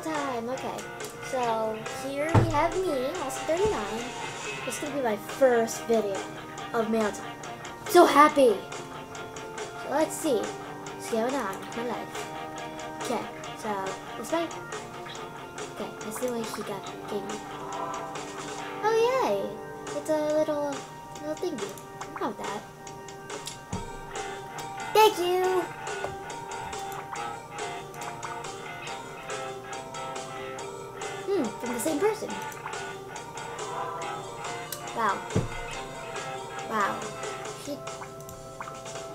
time. Okay, so here we have me, Austin 39. This is gonna be my first video of mail time. So happy. So let's see what's going on with my life. Okay, so this way. Okay, let's see what he gave me. Oh yay! It's a little thingy. How about that? Thank you. From the same person. Wow. Wow.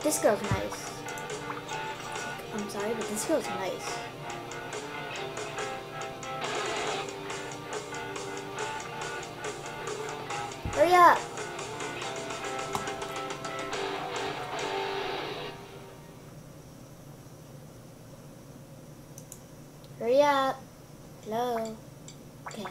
This girl's nice. I'm sorry, but this girl's nice. Hurry up! Hurry up! Hello? Okay.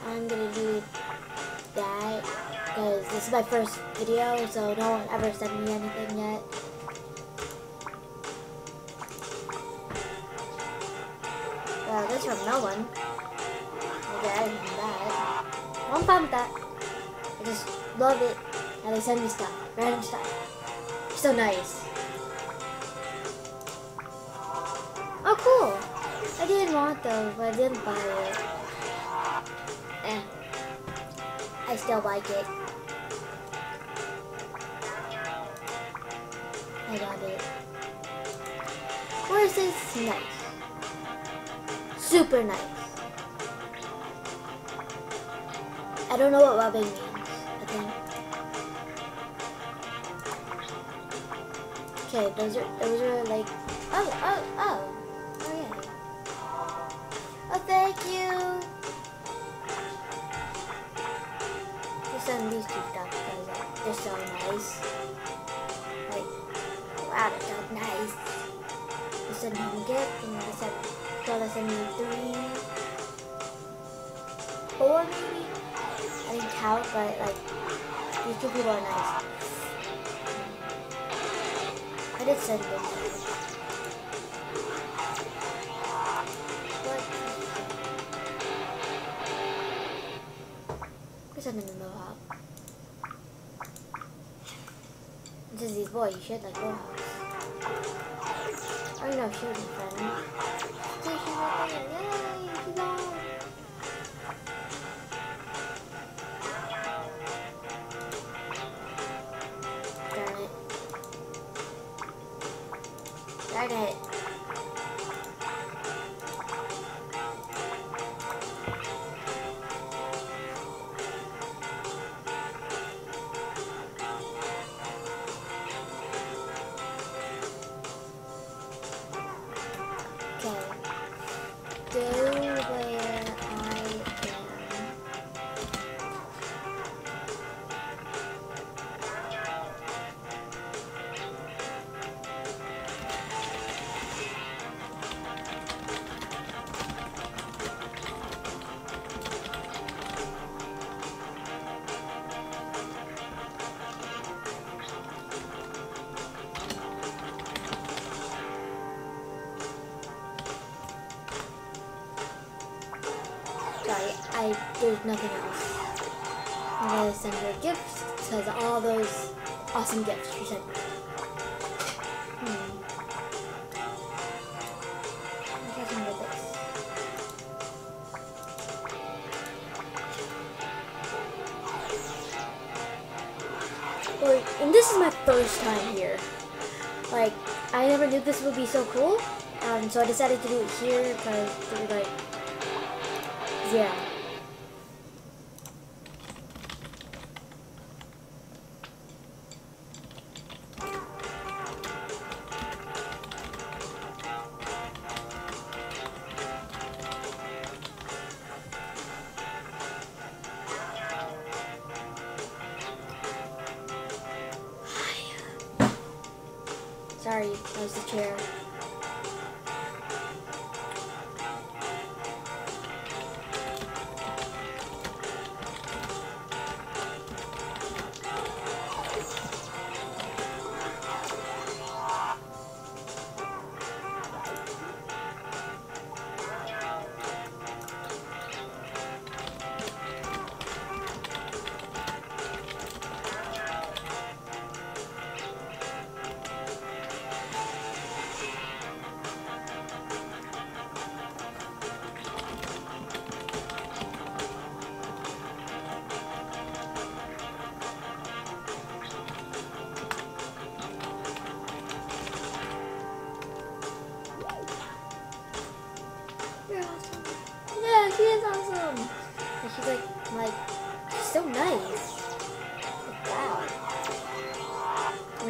I'm gonna do that because this is my first video, so no one ever sent me anything yet. Well, this from no one. Okay, I didn't do that. I'm fine with that. I just love it how they send me stuff, random stuff. So nice. Oh, cool. I didn't want those, but I didn't buy it. I still like it. I got it. Where's this? Nice. Super nice. I don't know what rubbing means, I think. Okay, those are like, oh yeah. Oh, thank you. Just send these two stuff because they're so nice. Like, wow, they're so nice. They sent me a gift, and they sent me 3, 4 maybe. I didn't count, but like, these two people are nice. I did send them. What? I sent them a mohawk. This is these boys, you should like mohawks. I don't know if she was a friend. Station right there, yay, she's on. Darn it. Okay. Go where I am. Sorry, there's nothing else. I'm gonna send her gifts because of all those awesome gifts she sent me. I'm catching with this. And this is my first time here. Like, I never knew this would be so cool. So I decided to do it here because they were like, yeah. Sorry, that was the chair.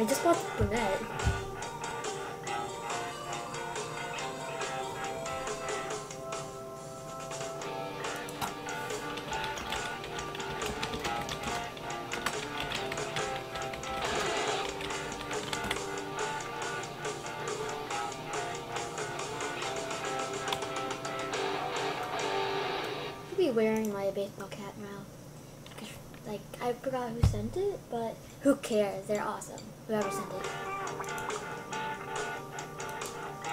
I just bought the brunette. Be wearing my baseball cap now. Like, I forgot who sent it, but who cares? They're awesome. Whoever sent it.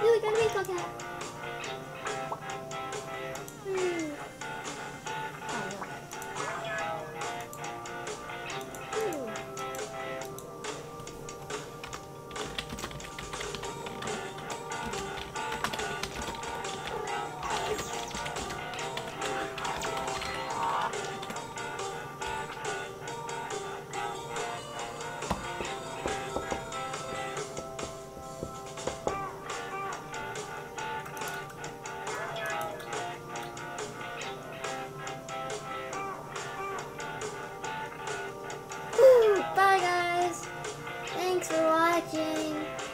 Ooh, I got a baseball cap. Oh, no. Ooh. Bye guys! Thanks for watching!